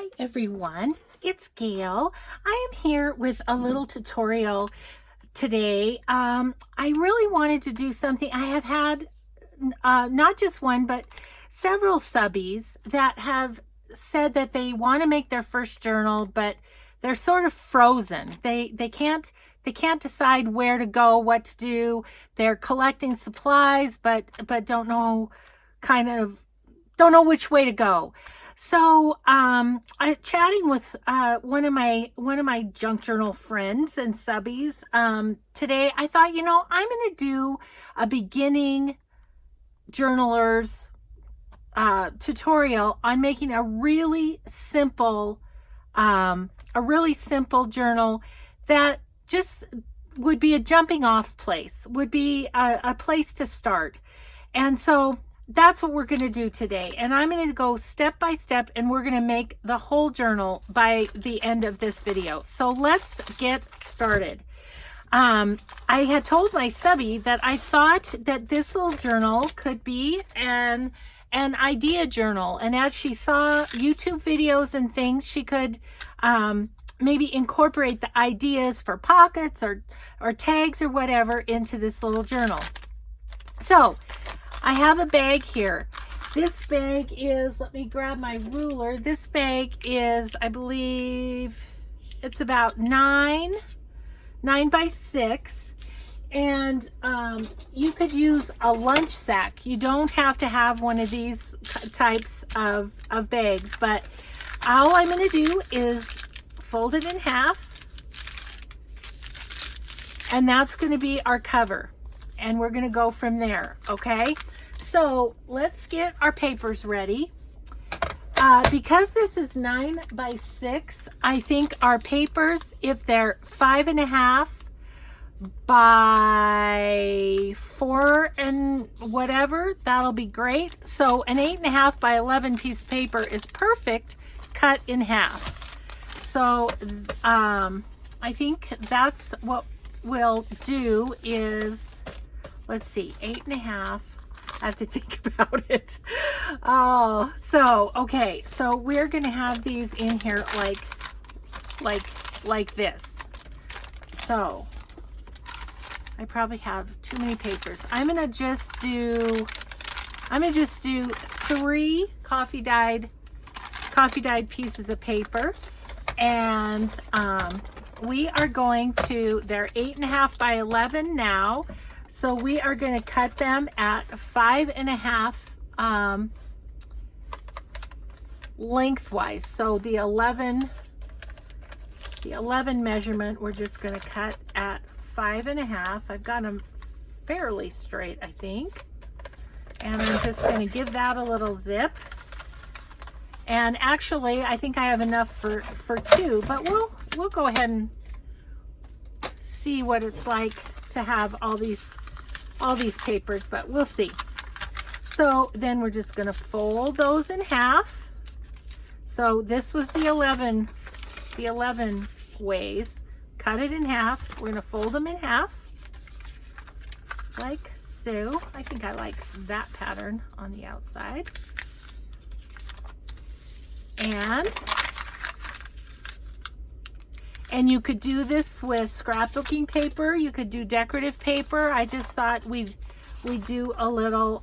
Hi everyone, it's Gail. I am here with a little tutorial today. I really wanted to do something. I have had not just one, but several subbies that have said that they want to make their first journal, but they're sort of frozen. They can't decide where to go, what to do. They're collecting supplies, but don't know which way to go. So I chatting with one of my junk journal friends and subbies today. I thought, I'm going to do a beginning journaler's tutorial on making a really simple journal that just would be a jumping off place, would be a place to start. And so that's what we're going to do today. And I'm going to go step by step, and we're going to make the whole journal by the end of this video. So let's get started. I had told my subby that I thought that this little journal could be an idea journal. And as she saw YouTube videos and things, she could maybe incorporate the ideas for pockets or tags or whatever into this little journal. So I have a bag here. This bag is, let me grab my ruler. This bag is, I believe, it's about 9 by 6. And you could use a lunch sack. You don't have to have one of these types of bags, but all I'm going to do is fold it in half, and that's going to be our cover, and we're going to go from there. Okay, so let's get our papers ready. Because this is 9 by 6, I think our papers, if they're 5.5 by 4 and whatever, that'll be great. So an 8.5 by 11 piece of paper is perfect, cut in half. So I think that's what we'll do is, let's see, 8.5. I have to think about it. Oh, so okay, so we're gonna have these in here like this. So I probably have too many papers. I'm gonna just do 3 coffee dyed pieces of paper, and we are going to, they're 8.5 by 11 now, so we are going to cut them at 5.5 lengthwise. So the 11 measurement, we're just going to cut at 5.5. I've got them fairly straight, I think, and I'm just going to give that a little zip. And actually, I think I have enough for 2, but we'll go ahead and see what it's like to have all these papers, but we'll see. So then we're just going to fold those in half. So this was the 11 ways. Cut it in half. We're going to fold them in half like so. I think I like that pattern on the outside. And you could do this with scrapbooking paper. You could do decorative paper. I just thought we'd do a little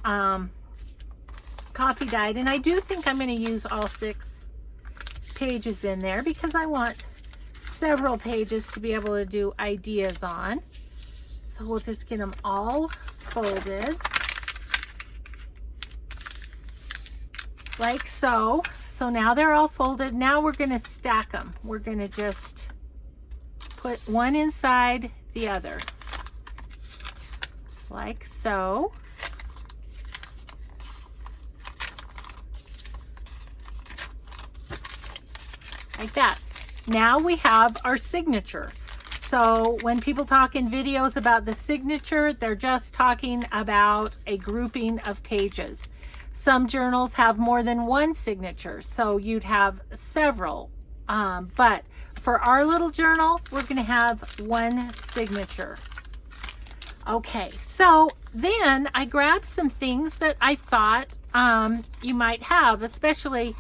coffee dyed. And I do think I'm going to use all 6 pages in there because I want several pages to be able to do ideas on. So we'll just get them all folded like so. So now they're all folded. Now we're going to stack them. We're going to just put one inside the other like so. Like that. Now we have our signature. So when people talk in videos about the signature, they're just talking about a grouping of pages. Some journals have more than one signature, so you'd have several. But for our little journal, we're going to have one signature. Okay, so then I grabbed some things that I thought you might have, especially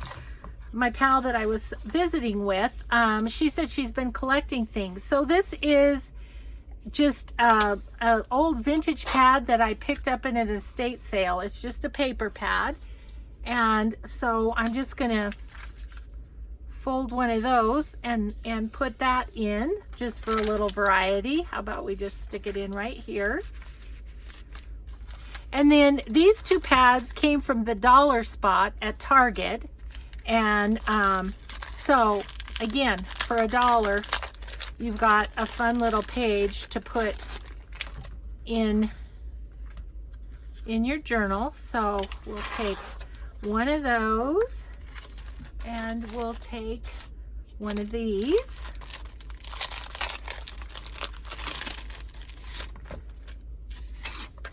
my pal that I was visiting with, she said she's been collecting things. So this is just an old vintage pad that I picked up in an estate sale. It's just a paper pad. And so I'm just gonna fold one of those and put that in just for a little variety. How about we just stick it in right here? And then these two pads came from the dollar spot at Target. And so again, for $1, you've got a fun little page to put in your journal. So we'll take one of those and we'll take one of these.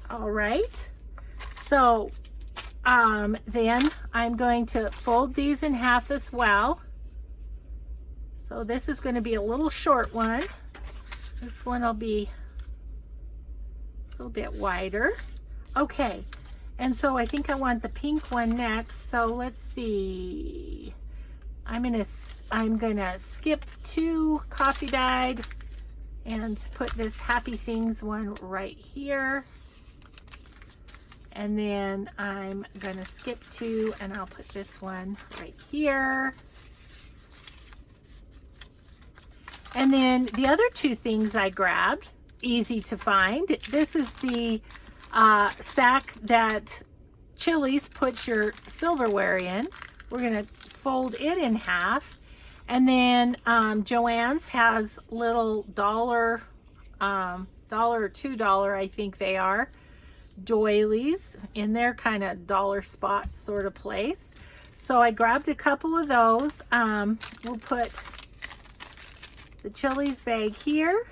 All right. So then I'm going to fold these in half as well. So this is going to be a little short one. This one will be a little bit wider. Okay. And so I think I want the pink one next. So let's see. I'm gonna skip 2 coffee dyed and put this Happy Things one right here. And then I'm gonna skip 2 and I'll put this one right here. And then the other 2 things I grabbed, easy to find. This is the sack that Chili's puts your silverware in. We're gonna fold it in half. And then Joann's has little $1 or $2, I think they are, doilies in their kind of dollar spot sort of place. So I grabbed a couple of those. We'll put the Chili's bag here.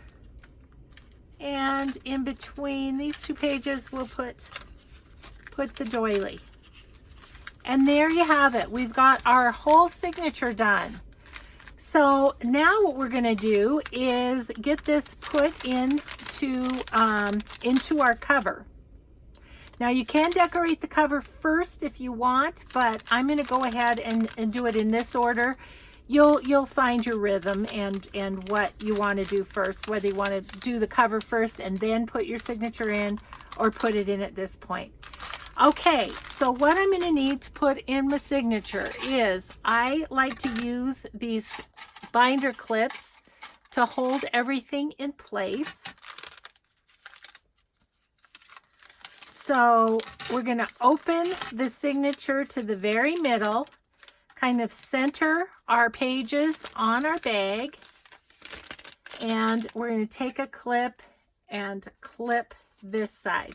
And in between these 2 pages, we'll put the doily. And there you have it. We've got our whole signature done. So now what we're going to do is get this put into our cover. Now you can decorate the cover first if you want, but I'm going to go ahead and do it in this order. You'll find your rhythm and what you want to do first, whether you want to do the cover first and then put your signature in or put it in at this point. Okay, so what I'm going to need to put in my signature is I like to use these binder clips to hold everything in place. So we're going to open the signature to the very middle, kind of center our pages on our bag, and we're going to take a clip and clip this side.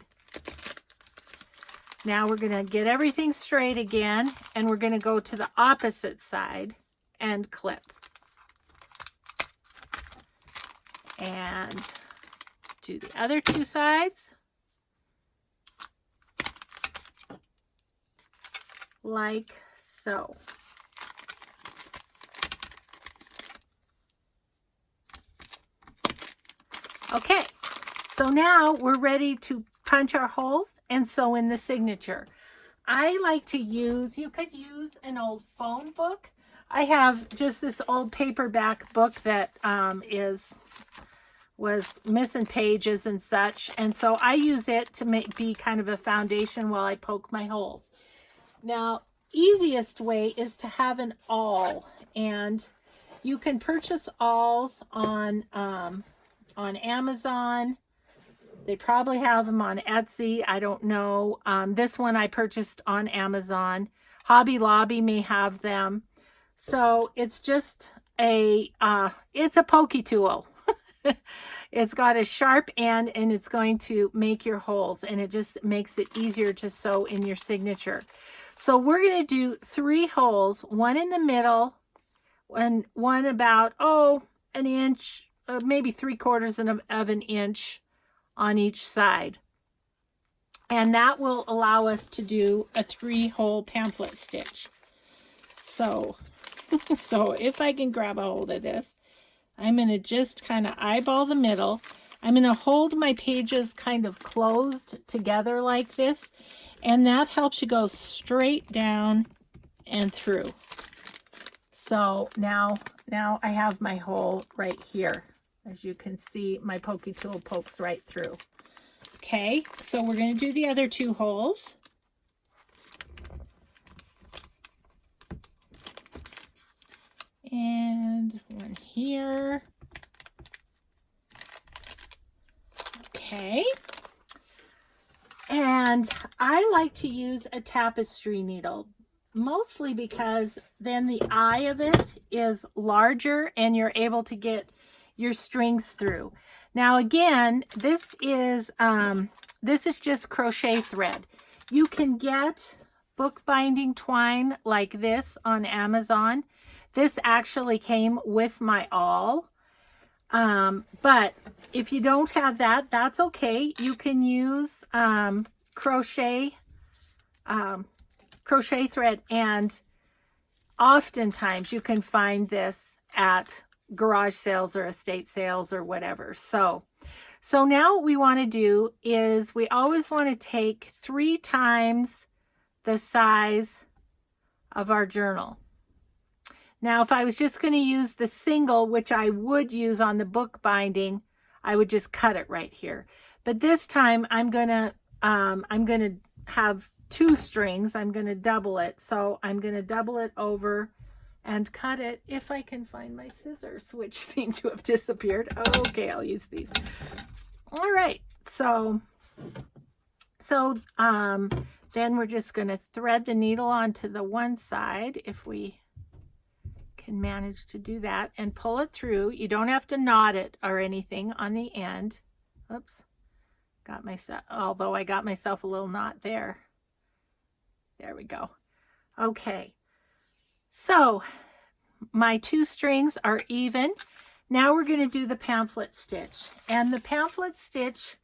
Now we're going to get everything straight again, and we're going to go to the opposite side and clip. And do the other 2 sides. Like so. Okay, so now we're ready to punch our holes and sew in the signature. I like to use, you could use an old phone book. I have just this old paperback book that was missing pages and such, and so I use it to be kind of a foundation while I poke my holes. Now, easiest way is to have an awl, and you can purchase awls on Amazon. They probably have them on Etsy. I don't know. This one I purchased on Amazon. Hobby Lobby may have them. So it's just it's a pokey tool. It's got a sharp end and it's going to make your holes, and it just makes it easier to sew in your signature. So we're going to do 3 holes, one in the middle and one about, an inch, maybe 3/4 of an inch on each side. And that will allow us to do a 3-hole pamphlet stitch. So, so if I can grab a hold of this, I'm going to just kind of eyeball the middle. I'm going to hold my pages kind of closed together like this, and that helps you go straight down and through. So now I have my hole right here. As you can see, my pokey tool pokes right through. Okay, so we're going to do the other 2 holes. And one here. Okay. And I like to use a tapestry needle, mostly because then the eye of it is larger and you're able to get your strings through. Now again, this is just crochet thread. You can get bookbinding twine like this on Amazon. This actually came with my awl. But if you don't have that, that's okay. You can use crochet thread, and oftentimes you can find this at garage sales or estate sales or whatever. So now what we want to do is we always want to take 3 times the size of our journal. Now, if I was just going to use the single, which I would use on the book binding, I would just cut it right here. But this time I'm going to have 2 strings. I'm going to double it. So I'm going to double it over and cut it if I can find my scissors, which seem to have disappeared. Okay, I'll use these. All right. So then we're just going to thread the needle onto the one side if we can manage to do that, and pull it through. You don't have to knot it or anything on the end. Oops, although I got myself a little knot there. There we go. Okay, so my 2 strings are even. Now we're going to do the pamphlet stitch, and the pamphlet stitch,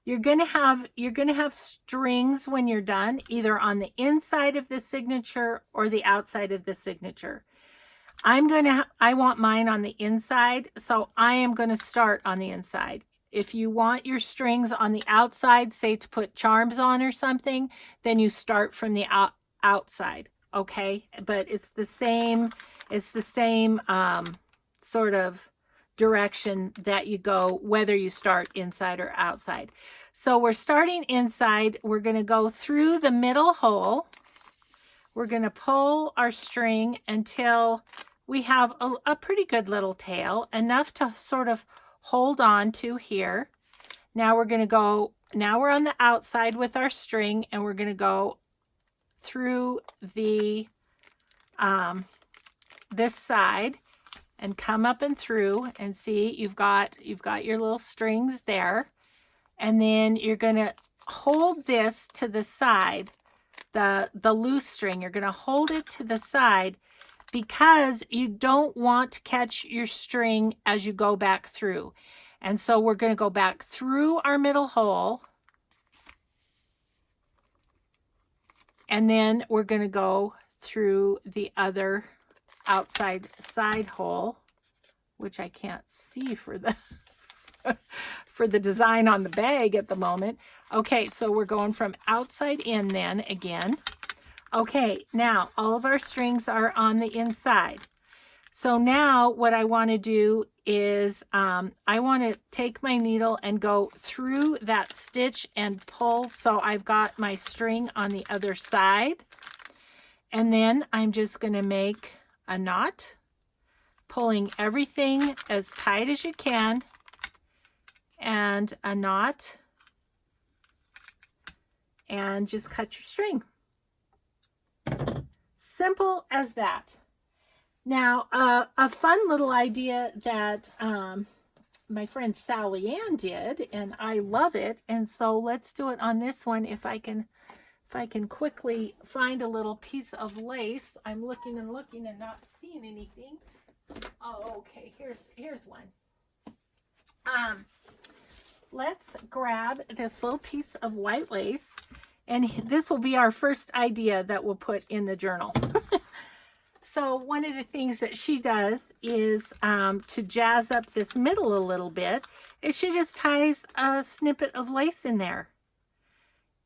you're going to have strings when you're done, either on the inside of the signature or the outside of the signature. I want mine on the inside, so I am going to start on the inside. If you want your strings on the outside, say to put charms on or something, then you start from the outside, okay? But it's the same sort of direction that you go, whether you start inside or outside. So we're starting inside. We're going to go through the middle hole. We're going to pull our string until we have a pretty good little tail, enough to sort of hold on to here. Now we're on the outside with our string, and we're going to go through the this side and come up and through, and see you've got your little strings there. And then you're going to hold this to the side, the loose string. You're going to hold it to the side because you don't want to catch your string as you go back through. And so we're going to go back through our middle hole, and then we're going to go through the other outside side hole, which I can't see for the design on the bag at the moment. Okay, so we're going from outside in then again. Okay, now all of our strings are on the inside. So now what I want to do is I want to take my needle and go through that stitch and pull, so I've got my string on the other side. And then I'm just going to make a knot, pulling everything as tight as you can, and a knot, and just cut your string. Simple as that. Now, a fun little idea that my friend Sally Ann did, and I love it, and so let's do it on this one. If I can quickly find a little piece of lace. I'm looking and looking and not seeing anything. Oh, okay, here's one. Let's grab this little piece of white lace, and this will be our first idea that we'll put in the journal. So one of the things that she does is to jazz up this middle a little bit, is she just ties a snippet of lace in there.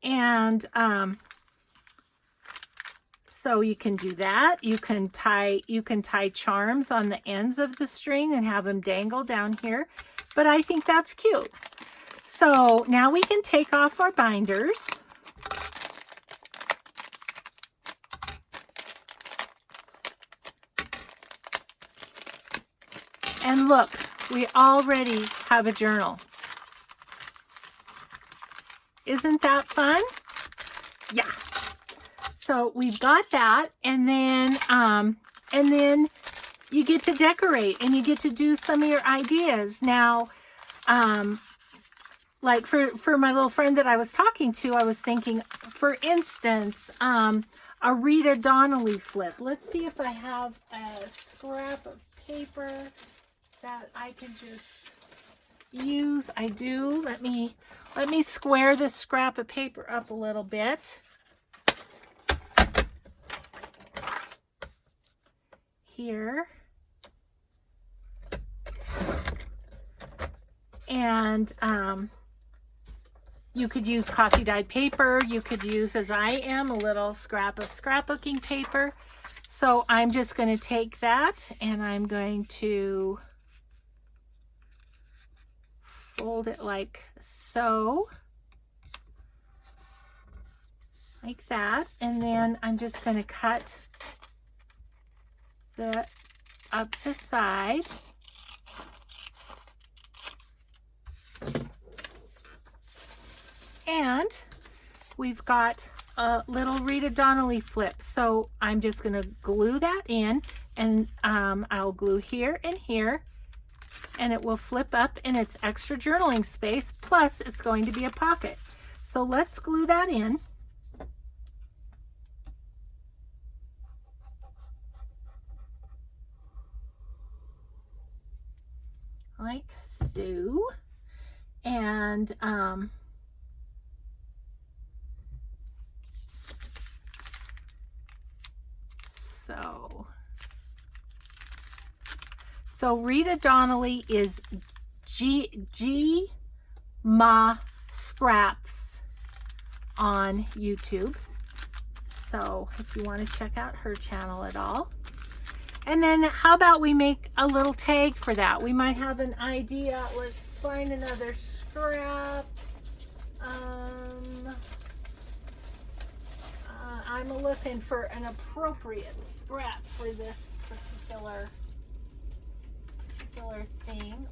And So you can do that. You can tie charms on the ends of the string and have them dangle down here. But I think that's cute. So now we can take off our binders. And look, we already have a journal. Isn't that fun? Yeah. So we've got that, and then you get to decorate and you get to do some of your ideas. Now, like for my little friend that I was talking to, I was thinking, for instance, a Rita Donnelly flip. Let's see if I have a scrap of paper that I can just use. I do. Let me square this scrap of paper up a little bit. Here. And you could use coffee dyed paper. You could use, as I am, a little scrap of scrapbooking paper. So I'm just going to take that and I'm going to fold it like so, like that, and then I'm just going to cut up the side, and we've got a little Rita Donnelly flip. So I'm just going to glue that in, and I'll glue here and here, and it will flip up in its extra journaling space, plus it's going to be a pocket. So let's glue that in. Like so. And so Rita Donnelly is G Ma Scraps on YouTube. So if you want to check out her channel at all. And then how about we make a little tag for that? We might have an idea. Let's find another scrap. I'm looking for an appropriate scrap for this particular thing.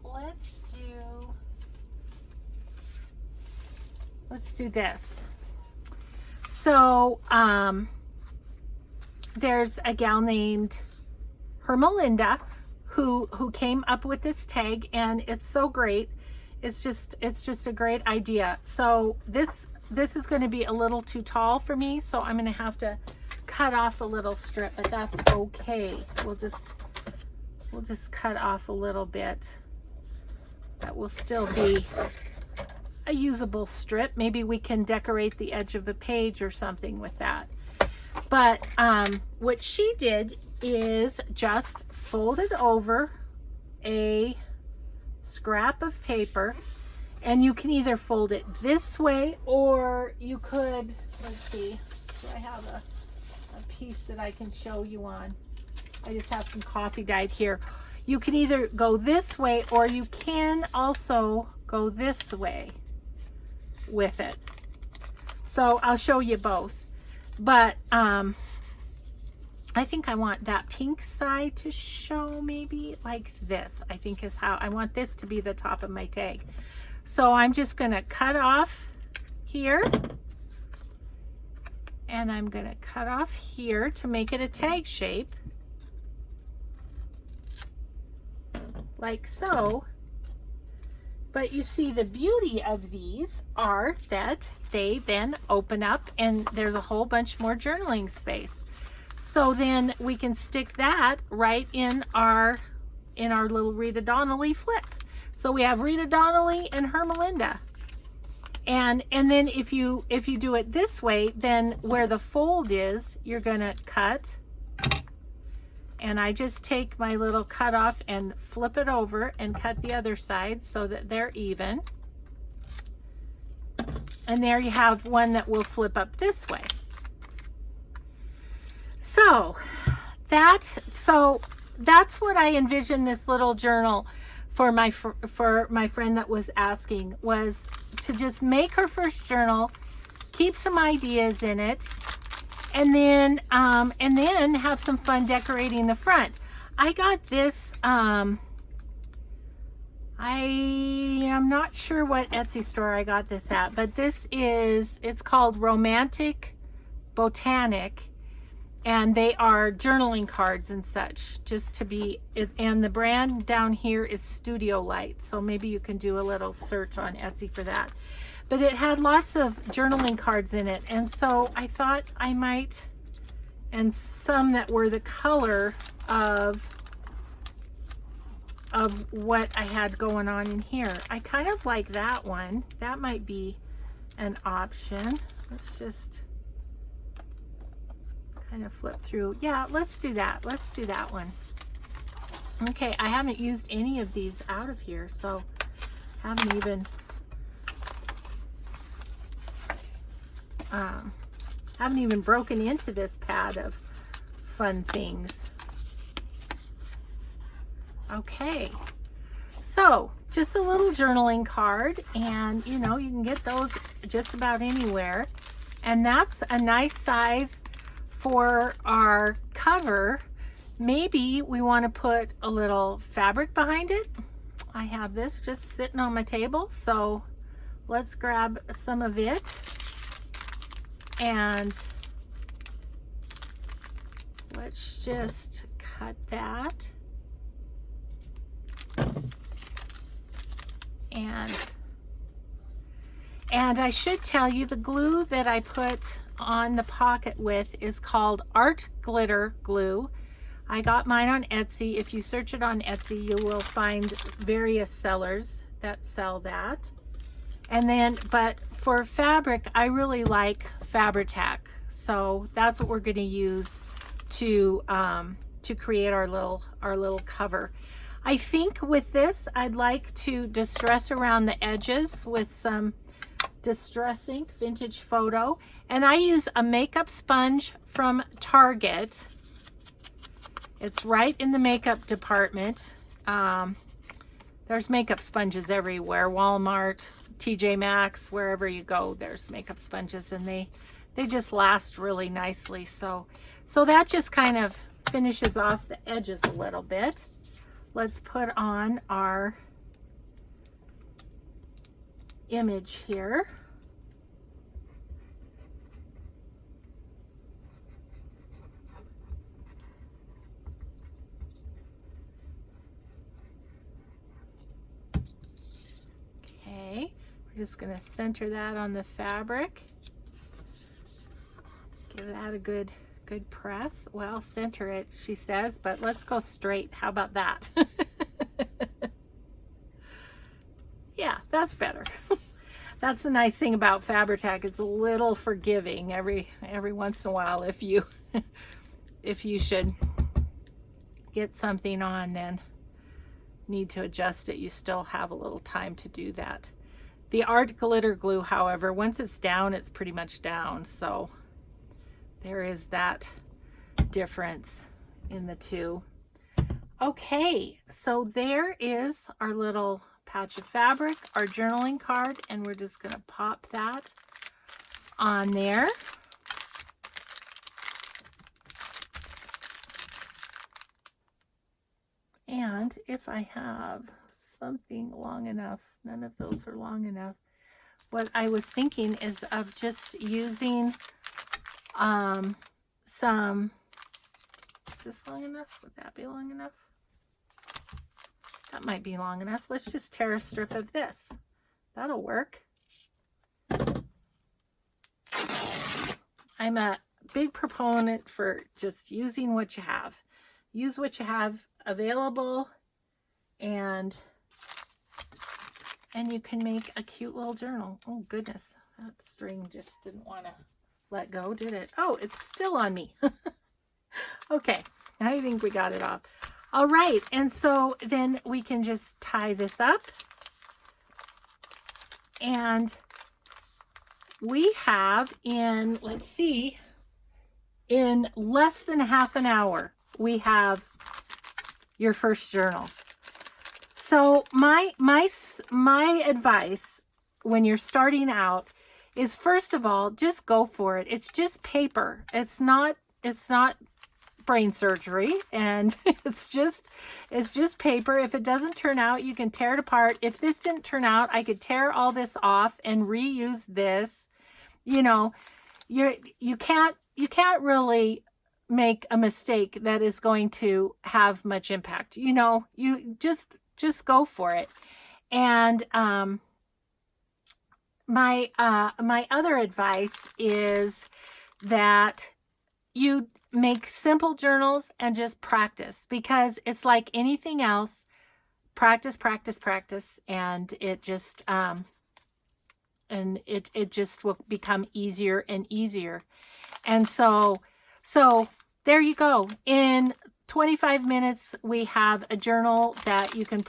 Let's do this. So there's a gal named Hermelinda who came up with this tag, and it's so great. It's just a great idea. So this is going to be a little too tall for me, so I'm going to have to cut off a little strip, but that's okay. We'll just cut off a little bit. That will still be a usable strip. Maybe we can decorate the edge of a page or something with that. But what she did is just folded over a scrap of paper, and you can either fold it this way, or you could, let's see, do I have a piece that I can show you on? I just have some coffee dyed here. You can either go this way, or you can also go this way with it. So I'll show you both. But I think I want that pink side to show, maybe like this, I think is how I want this to be the top of my tag. So I'm just going to cut off here, and I'm going to cut off here to make it a tag shape, like so. But you see, the beauty of these are that they then open up and there's a whole bunch more journaling space. So then we can stick that right in our little Rita Donnelly flip. So we have Rita Donnelly and Hermelinda. And then if you do it this way, then where the fold is, you're gonna cut. And I just take my little cut off and flip it over and cut the other side so that they're even. And there you have one that will flip up this way. So that's what I envisioned this little journal for my friend that was asking, was to just make her first journal, keep some ideas in it, and then have some fun decorating the front. I got this, I am not sure what Etsy store I got this at, but it's called Romantic Botanic, and they are journaling cards and such, just to be, and the brand down here is Studio Light, so maybe you can do a little search on Etsy for that. But it had lots of journaling cards in it, and so I thought I might, and some that were the color of what I had going on in here. I kind of like that one. That might be an option. Let's just kind of flip through. Yeah, let's do that. Let's do that one. Okay, I haven't used any of these out of here, so haven't even broken into this pad of fun things. Okay, so just a little journaling card, and you know, you can get those just about anywhere, and that's a nice size for our cover. Maybe we want to put a little fabric behind it. I have this just sitting on my table, so let's grab some of it and let's just cut that. And I should tell you, the glue that I put on the pocket with is called Art Glitter Glue. I got mine on Etsy. If you search it on Etsy, you will find various sellers that sell that. And then, but for fabric, I really like Fabri-Tac, so that's what we're going to use to create our little cover. I think with this, I'd like to distress around the edges with some Distress Ink Vintage Photo, and I use a makeup sponge from Target. It's right in the makeup department. There's makeup sponges everywhere. Walmart, TJ Maxx, wherever you go, there's makeup sponges, and they just last really nicely. So that just kind of finishes off the edges a little bit. Let's put on our image here. Okay, we're just going to center that on the fabric. Give that a good press. Well, center it, she says, but let's go straight. How about that? Yeah, that's better. That's the nice thing about Fabri-Tac. It's a little forgiving every once in a while. If you should get something on, then need to adjust it, you still have a little time to do that. The Art Glitter Glue, however, once it's down, it's pretty much down. So there is that difference in the two. Okay, so there is our little patch of fabric, our journaling card, and we're just going to pop that on there. And if I have something long enough, none of those are long enough. What I was thinking is of just using some, is this long enough? Would that be long enough? That might be long enough. Let's just tear a strip of this. That'll work. I'm a big proponent for just using what you have. Use what you have available, and you can make a cute little journal. Oh goodness, that string just didn't want to let go, did it? Oh, it's still on me. Okay, I think we got it off. All right, and so then we can just tie this up, and we have in, let's see, in less than half an hour, we have your first journal. So my advice when you're starting out is, first of all, just go for it. It's just paper. It's not brain surgery, and it's just paper. If it doesn't turn out, you can tear it apart. If this didn't turn out, I could tear all this off and reuse this. You know, you can't really make a mistake that is going to have much impact. You know, you just go for it. And my other advice is that you make simple journals and just practice, because it's like anything else. Practice, practice, practice, and it just it just will become easier and easier. And so there you go. In 25 minutes, we have a journal that you can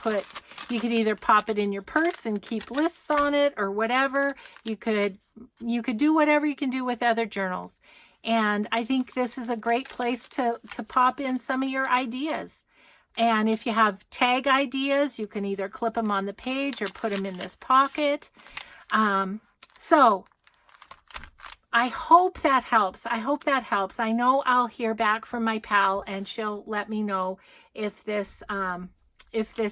either pop it in your purse and keep lists on it or whatever. You could do whatever you can do with other journals. And I think this is a great place to pop in some of your ideas. And if you have tag ideas, you can either clip them on the page or put them in this pocket. So I hope that helps. I know I'll hear back from my pal, and she'll let me know if this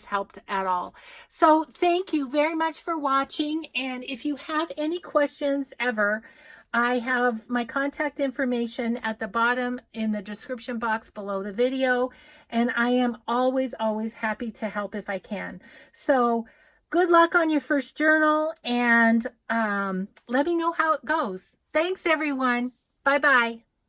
helped at all. So thank you very much for watching. And if you have any questions ever, I have my contact information at the bottom in the description box below the video, and I am always happy to help if I can. So good luck on your first journal, and let me know how it goes. Thanks, everyone. Bye-bye.